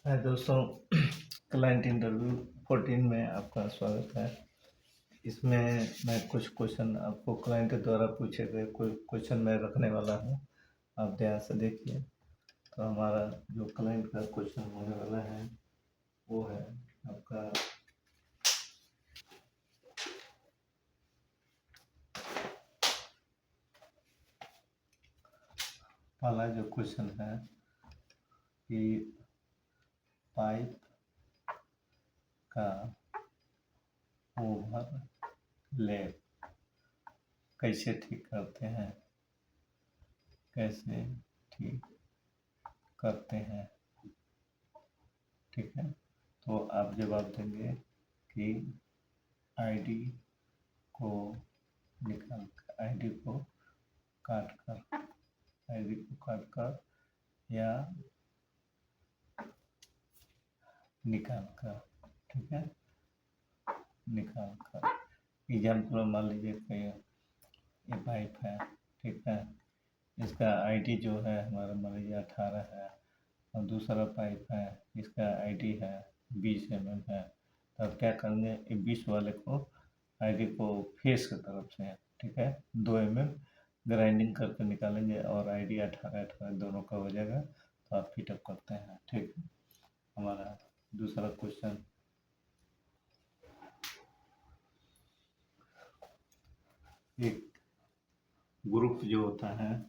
हाय दोस्तों, client interview 14 में आपका स्वागत है। इसमें मैं कुछ क्वेश्चन आपको क्लाइंट द्वारा पूछे गए कोई क्वेश्चन मैं रखने वाला हूं। आप ध्यान से देखिए। तो हमारा जो क्लाइंट का क्वेश्चन होने वाला है वो है आपका पहला जो क्वेश्चन है कि पाइप का ओवरलैप कैसे ठीक करते हैं, कैसे ठीक करते हैं। ठीक है, तो आप जवाब देंगे कि आईडी को आईडी को काट कर या निकाल कर। ठीक है, निकाल कर। एग्जाम्पल मान लीजिए कि ये पाइप है। ठीक है, इसका आईडी जो है हमारा मान लीजिए 18 है और दूसरा पाइप है इसका आईडी है 20 mm है। तो अब क्या करेंगे, 20 वाले को आईडी को फेस की तरफ से, ठीक है, 2 mm ग्राइंडिंग करके निकालेंगे और आईडी 18 दोनों का हो जाएगा। तो आप फिटअप करते हैं। ठीक है, हमारा दूसरा क्वेश्चन, एक ग्रुप जो होता है,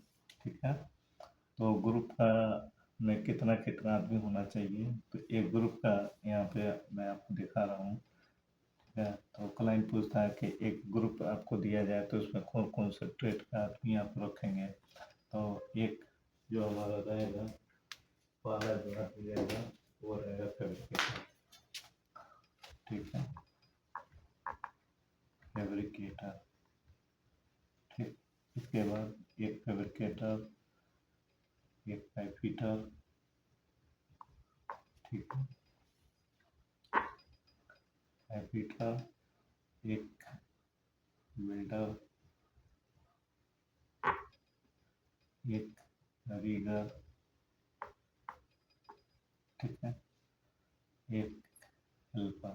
ठीक है, तो ग्रुप का में कितना कितना आदमी होना चाहिए। तो एक ग्रुप का यहाँ पे मैं आपको दिखा रहा हूँ। ठीक है, तो क्लाइंट पूछता है कि एक ग्रुप आपको दिया जाए तो उसमें कौन कौन से ट्रेड का आदमी आप रखेंगे। तो एक जो हमारा रहेगा, पहला जो रहेगा वो रहेगा फैब्रिकेटर। ठीक है, फैब्रिकेटर। ठीक, इसके बाद एक फैब्रिकेटर, एक पाइप फिटर। ठीक है, पाइप फिटर, एक वेल्डर, एक रीगर। ठीक है, एक हेल्पर।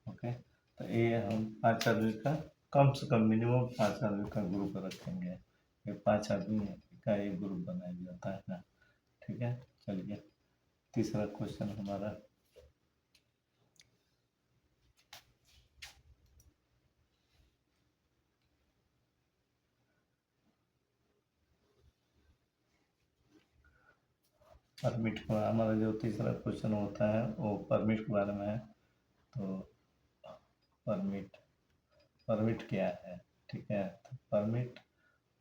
ओके, तो ये हम 5 आदमी का, कम से कम मिनिमम 5 आदमी का ग्रुप रखेंगे। ये 5 आदमी का एक ग्रुप बनाया जाता है ना। ठीक है, चलिए तीसरा क्वेश्चन हमारा, परमिट का। हमारा जो तीसरा क्वेश्चन होता है वो परमिट के बारे में है। तो परमिट, परमिट क्या है। ठीक है, तो परमिट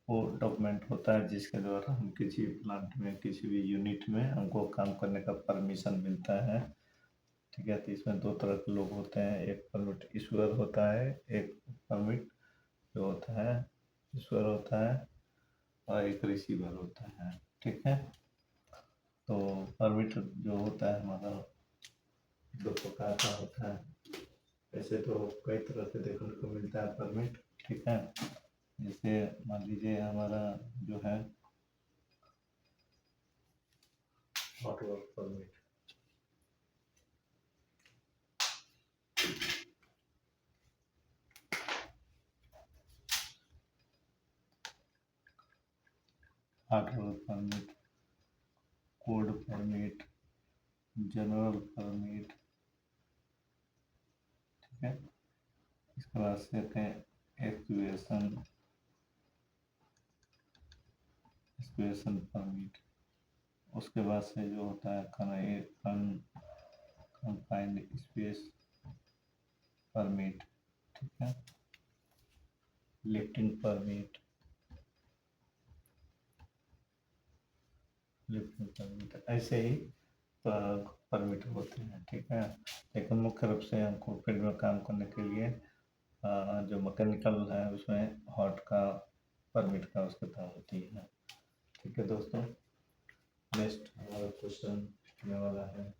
वो डॉक्यूमेंट होता है जिसके द्वारा हम किसी प्लांट में, किसी भी यूनिट में हमको काम करने का परमिशन मिलता है। ठीक है, तो इसमें 2 तरह के लोग होते हैं, एक परमिट इशूअर होता है, एक परमिट जो होता है इशूअर होता है और एक रिसीवर होता है। ठीक है, तो परमिट जो होता है हमारा 2 प्रकार का होता है। वैसे तो कई तरह से देखने को मिलता है परमिट। ठीक है, जैसे मान लीजिए हमारा जो है hot work permit. Hot work permit, code permit, general permit. ठीक है, इसके बाद से एक्सक्यूएशन परमिट। उसके बाद से जो होता है कन्फाइंड स्पेस परमिट। ठीक है, लिफ्टिंग परमिट, ऐसे ही परमिट होते हैं। ठीक है, लेकिन मुख्य रूप से हमको फील्ड में काम करने के लिए जो मैकेनिकल है उसमें हॉट का परमिट का आवश्यकता होती है। ठीक है दोस्तों, नेक्स्ट हमारा क्वेश्चन आने वाला है,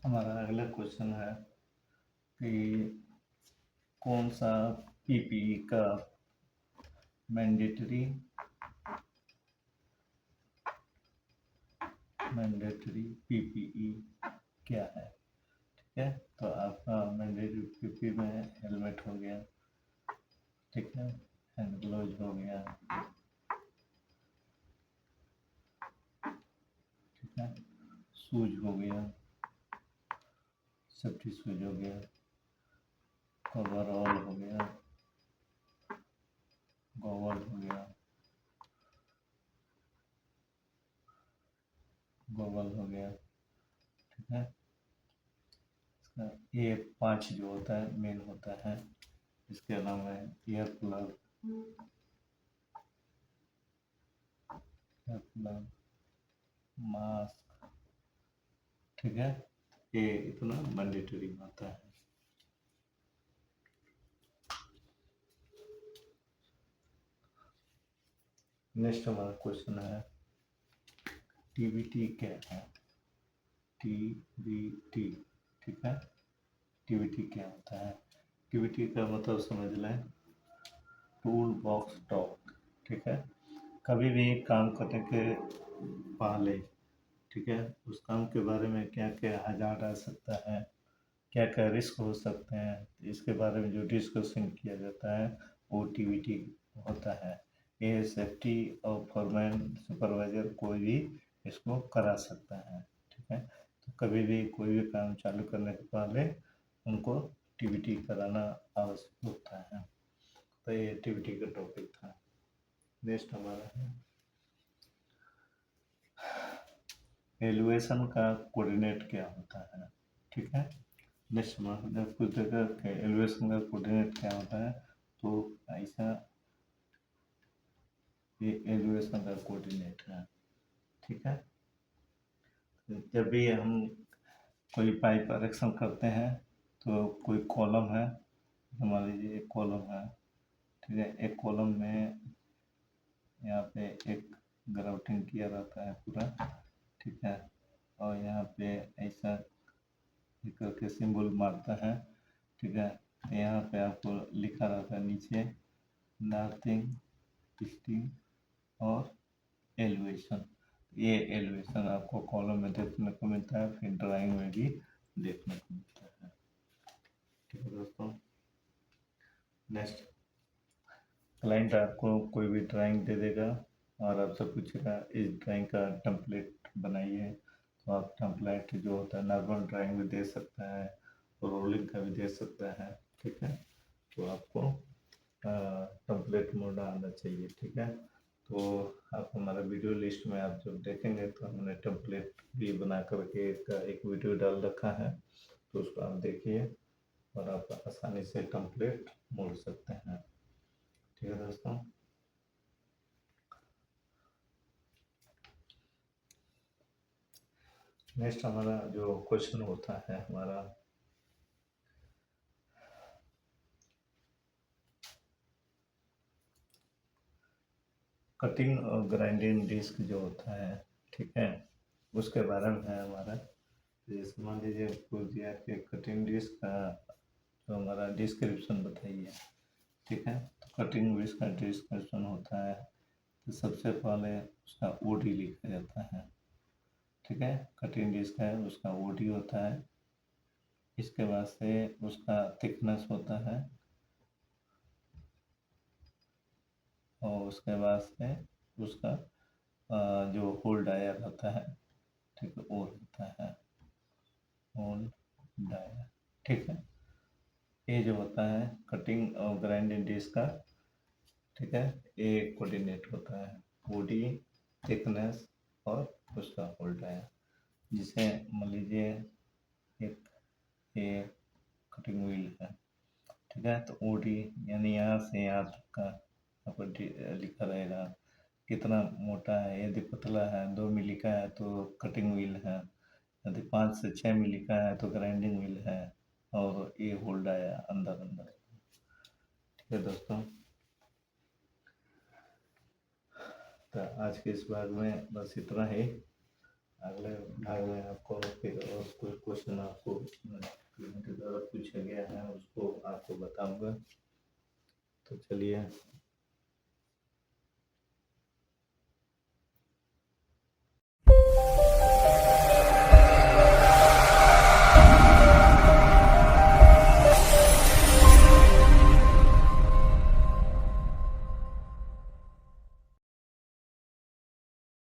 हमारा अगला क्वेश्चन है कि कौन सा पीपीई का मैंडेटरी पीपीई क्या है। ठीक है, तो आपका मैंडेटरी पीपीई में हेलमेट हो गया, ठीक है, हैंड ग्लोव हो गया, ठीक है, शूज हो गया, सेफ्टी शूज हो गया, ओवरऑल हो गया, गॉगल हो गया, गॉगल हो गया, ठीक है। इसका ये 5 जो होता है मेन होता है। इसके अलावा ईयर प्लग, मास्क, ठीक है, ये इतना मैंडेटरी होता है। नेक्स्ट हमारा क्वेश्चन है टीबीटी क्या है। टीबीटी, ठीक है, टीबीटी क्या होता है। टीबीटी का मतलब समझ लें, टूल बॉक्स टॉक, ठीक है। कभी भी काम करने के पहले, ठीक है, उस काम के बारे में क्या क्या हजार्ड आ सकता है, क्या क्या रिस्क हो सकते हैं, इसके बारे में जो डिस्कशन किया जाता है वो टीबीटी होता है। ये सेफ्टी और फॉरमैन सुपरवाइजर कोई भी इसको करा सकता है, ठीक है। तो कभी भी कोई भी काम चालू करने के पहले उनको टीबीटी कराना आवश्यक होता है। तो ये टीबीटी का टॉपिक था। नेक्स्ट हमारा है एलिवेशन का कोऑर्डिनेट क्या होता है, ठीक है। नेक्स्ट हमारा कुछ जगह एलिवेशन का कोऑर्डिनेट क्या होता है, तो ऐसा ये एलिवेशन का कोऑर्डिनेट है, ठीक है। जब भी हम कोई पाइप इरेक्शन करते हैं तो कोई कॉलम है, मान लीजिए एक कॉलम है, ठीक है, एक कॉलम में यहाँ पे एक ग्राउटिंग किया रहता है पूरा, ठीक है, और यहाँ पे ऐसा करके सिंबल मारता है, ठीक है। यहाँ पे आपको लिखा रहता है नीचे नॉर्थिंग, ईस्टिंग और एलिवेशन। ये एलिवेशन आपको कॉलम में देखने को मिलता है, फिर ड्राइंग में भी देखने को मिलता है, ठीक है दोस्तों। नेक्स्ट, क्लाइंट आपको कोई भी ड्राइंग दे देगा और आपसे पूछेगा इस ड्राइंग का टेम्पलेट बनाइए, तो आप टेम्पलेट जो होता है नॉर्मल ड्राइंग भी दे सकता है, रोलिंग का भी दे सकता है, ठीक है। तो आपको टेम्पलेट मोड आना चाहिए, ठीक है। तो आप हमारा वीडियो लिस्ट में आप जब देखेंगे तो हमने टेम्पलेट भी बना करके एक वीडियो डाल रखा है, तो उसको आप देखिए और आप आसानी से टेम्पलेट मोड़ सकते हैं, ठीक है दोस्तों। नेक्स्ट हमारा जो क्वेश्चन होता है हमारा कटिंग और ग्राइंडिंग डिस्क जो होता है, ठीक है, उसके बारे में है हमारा। जैसे मान लीजिए आपको दिया कि कटिंग डिस्क का जो हमारा डिस्क्रिप्शन बताइए, ठीक है। तो कटिंग डिस्क का डिस्क्रिप्शन होता है, तो सबसे पहले उसका ओडी लिखा जाता है, ठीक है। कटिंग डिस्क है उसका ओडी होता है, इसके बाद से उसका थिकनेस होता है और उसके बाद से उसका जो होल डायर होता है, ठीक है, वो होता है होल डायर, ठीक है। ये जो होता है कटिंग और ग्राइंडिंग डिस्क का, ठीक है, ये कोऑर्डिनेट होता है बॉडी, थिकनेस और उसका होल डायर। जिसे मान लीजिए एक ये कटिंग व्हील है, ठीक है, तो ओडी यानी यहाँ से यहाँ तक का आपको लिखा रहेगा कितना मोटा है। यदि पतला है 2 मिली का है तो कटिंग व्हील है, यदि 5 से 6 मिली का है तो ग्राइंडिंग व्हील है, और ये होल्ड आया अंदर अंदर, ठीक है दोस्तों। तो आज के इस भाग में बस इतना ही। अगले भाग में आपको फिर और कोई क्वेश्चन आपको के द्वारा पूछा गया है उसको आपको बताऊंगा। तो चलिए।